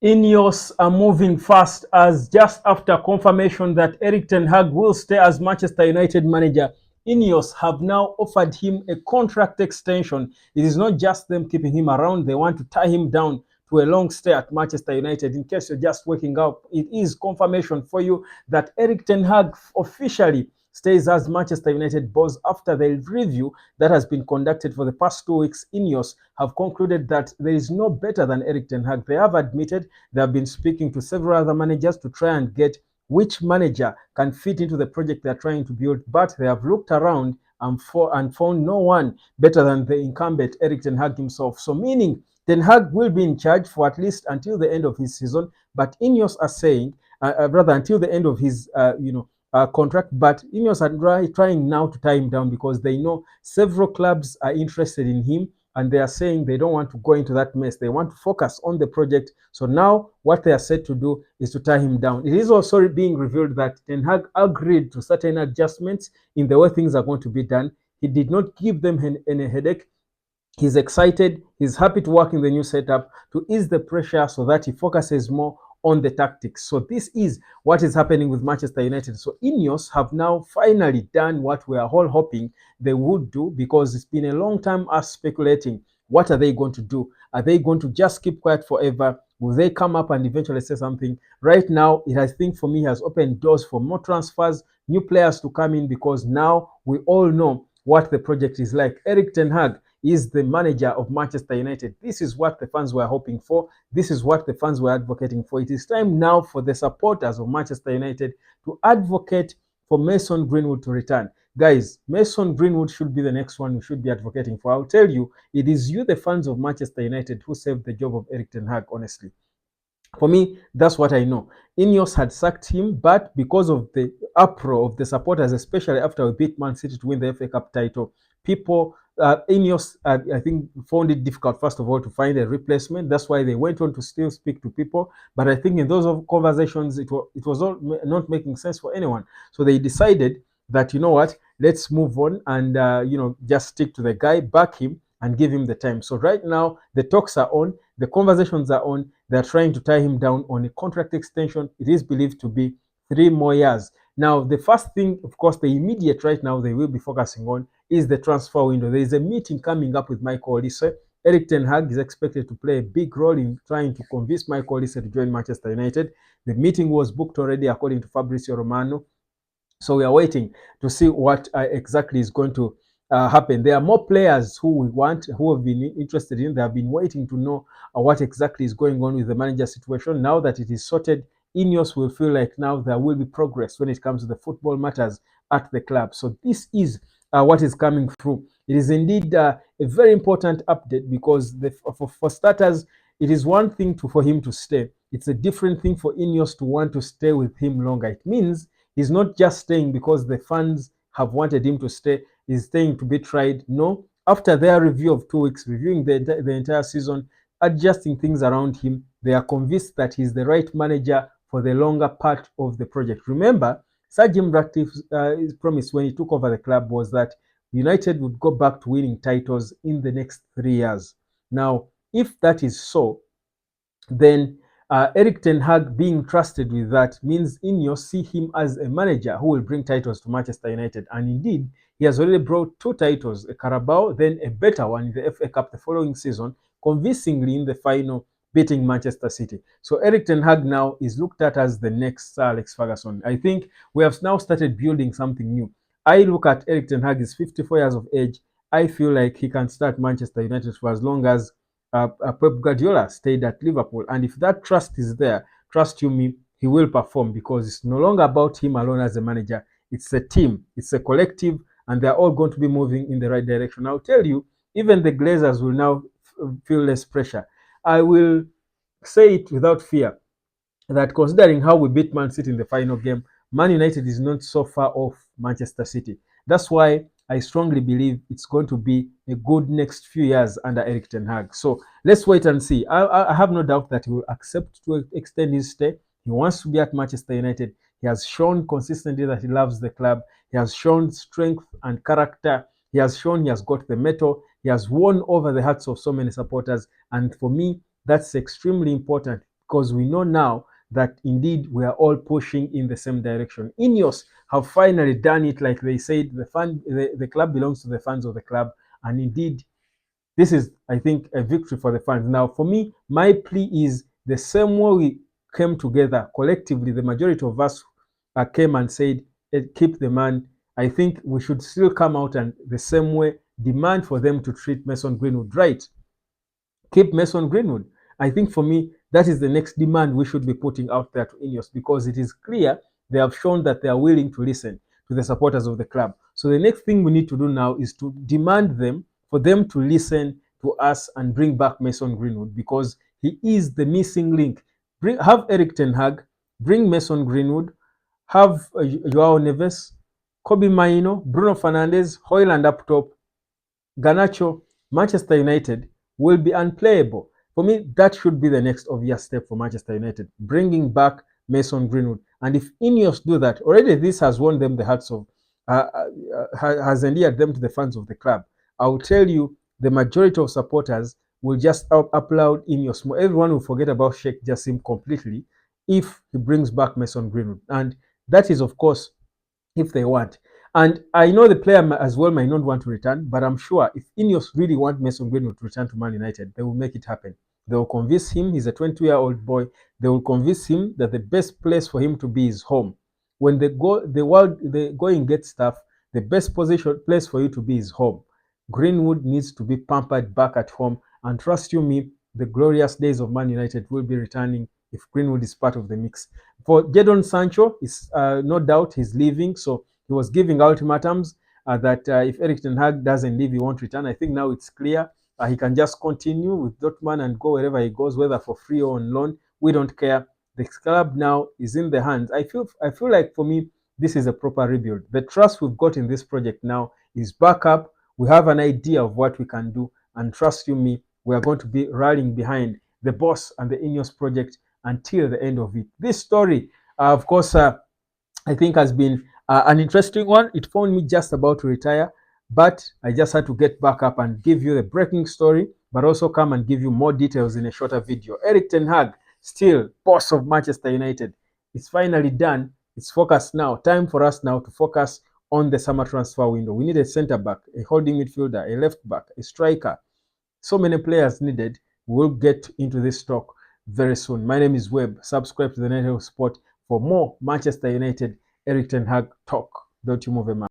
INEOS are moving fast as just after confirmation that Erik Ten Hag will stay as Manchester United manager, INEOS have now offered him a contract extension. It is not just them keeping him around, they want to tie him down to a long stay at Manchester United. In case you're just waking up, it is confirmation for you that Erik Ten Hag officially stays as Manchester United boss after the review that has been conducted for the past 2 weeks. INEOS have concluded that there is no better than Erik Ten Hag. They have admitted they have been speaking to several other managers to try and get which manager can fit into the project they're trying to build, but they have looked around and found no one better than the incumbent Erik Ten Hag himself. So meaning Ten Hag will be in charge for at least until the end of his season, but INEOS are saying, rather until the end of his, contract, but INEOS are trying now to tie him down because they know several clubs are interested in him and they are saying they don't want to go into that mess. They want to focus on the project. So now what they are set to do is to tie him down. It is also being revealed that Ten Hag agreed to certain adjustments in the way things are going to be done. He did not give them any headache. He's excited. He's happy to work in the new setup to ease the pressure so that he focuses more on the tactics. So this is what is happening with Manchester United. So INEOS have now finally done what we are all hoping they would do, because it's been a long time us speculating. What are they going to do? Are they going to just keep quiet forever? Will they come up and eventually say something? Right now, it I think for me has opened doors for more transfers, new players to come in, because now we all know what the project is like. Erik Ten Hag is the manager of Manchester United. This is what the fans were hoping for. This is what the fans were advocating for. It is time now for the supporters of Manchester United to advocate for Mason Greenwood to return. Guys, Mason Greenwood should be the next one we should be advocating for. I'll tell you, it is you, the fans of Manchester United, who saved the job of Erik Ten Hag, honestly. For me, that's what I know. INEOS had sacked him, but because of the uproar of the supporters, especially after we beat Man City to win the FA Cup title, people, INEOS, I think, found it difficult, first of all, to find a replacement. That's why they went on to still speak to people. But I think in those conversations, it was all not making sense for anyone. So they decided that, you know what, let's move on and, just stick to the guy, back him, and give him the time. So right now, the talks are on, the conversations are on. They're trying to tie him down on a contract extension. It is believed to be 3 more years. Now, the first thing, of course, the immediate right now they will be focusing on is the transfer window. There is a meeting coming up with Michael Olise. Erik Ten Hag is expected to play a big role in trying to convince Michael Olise to join Manchester United. The meeting was booked already, according to Fabrizio Romano. So we are waiting to see what exactly is going to happen. There are more players who we want, who have been interested in. They have been waiting to know what exactly is going on with the manager situation. Now that it is sorted, INEOS will feel like now there will be progress when it comes to the football matters at the club. So this is what is coming through. It is indeed a very important update, because for starters, it is one thing for him to stay. It's a different thing for INEOS to want to stay with him longer. It means he's not just staying because the fans have wanted him to stay. He's staying to be tried. No, after their review of 2 weeks, reviewing the entire season, adjusting things around him, they are convinced that he's the right manager for the longer part of the project. Remember, Sir Jim Ratcliffe's promise when he took over the club was that United would go back to winning titles in the next 3 years. Now, if that is so, then Erik Ten Hag being trusted with that means INEOS see him as a manager who will bring titles to Manchester United. And indeed, he has already brought 2 titles, a Carabao, then a better one in the FA Cup the following season, convincingly in the final, beating Manchester City. So Erik Ten Hag now is looked at as the next Sir Alex Ferguson. I think we have now started building something new. I look at Erik Ten Hag, is 54 years of age. I feel like he can start Manchester United for as long as Pep Guardiola stayed at Liverpool. And if that trust is there, trust you me, he will perform, because it's no longer about him alone as a manager. It's a team, it's a collective, and they're all going to be moving in the right direction. I'll tell you, even the Glazers will now feel less pressure. I will say it without fear that considering how we beat Man City in the final game, Man United is not so far off Manchester City. That's why I strongly believe it's going to be a good next few years under Erik Ten Hag. So let's wait and see. I have no doubt that he will accept to extend his stay. He wants to be at Manchester United. He has shown consistently that he loves the club. He has shown strength and character. He has shown he has got the mettle. He has won over the hearts of so many supporters. And for me, that's extremely important, because we know now that indeed we are all pushing in the same direction. INEOS have finally done it, like they said. The club belongs to the fans of the club, and indeed this is, I think, a victory for the fans. Now, for me, my plea is the same way we came together collectively, the majority of us came and said, keep the man. I think we should still come out and the same way demand for them to treat Mason Greenwood right. Keep Mason Greenwood. I think for me, that is the next demand we should be putting out there to INEOS, because it is clear they have shown that they are willing to listen to the supporters of the club. So the next thing we need to do now is to demand them for them to listen to us and bring back Mason Greenwood, because he is the missing link. Have Erik Ten Hag, bring Mason Greenwood, have Joao Neves, Kobe Maino, Bruno Fernandes, Hoyland up top, Garnacho, Manchester United will be unplayable. For me, that should be the next obvious step for Manchester United, bringing back Mason Greenwood. And if INEOS do that, already this has won them the hearts of, has endeared them to the fans of the club. I will tell you, the majority of supporters will just applaud INEOS. Everyone will forget about Sheikh Jassim completely if he brings back Mason Greenwood. And that is, of course, if they want. And I know the player as well might not want to return, but I'm sure if INEOS really want Mason Greenwood to return to Man United, they will make it happen. They will convince him, he's a 20-year-old boy, they will convince him that the best place for him to be is home. When the going gets tough, the best place for you to be is home. Greenwood needs to be pampered back at home, and trust you me, the glorious days of Man United will be returning if Greenwood is part of the mix. For Jadon Sancho, is no doubt he's leaving, so he was giving ultimatums that if Erik Ten Hag doesn't leave, he won't return. I think now it's clear he can just continue with Dortmund and go wherever he goes, whether for free or on loan. We don't care. The club now is in the hands. I feel like for me, this is a proper rebuild. The trust we've got in this project now is back up. We have an idea of what we can do, and trust you me, we are going to be rallying behind the boss and the INEOS project until the end of it. This story, of course, I think has been an interesting one. It found me just about to retire, but I just had to get back up and give you the breaking story, but also come and give you more details in a shorter video. Erik Ten Hag, still boss of Manchester United. It's finally done. It's focused now. Time for us now to focus on the summer transfer window. We need a centre back, a holding midfielder, a left back, a striker. So many players needed. We'll get into this talk very soon. My name is Webb. Subscribe to the Network Sport for more Manchester United Erik Ten Hag talk. Don't you move a man.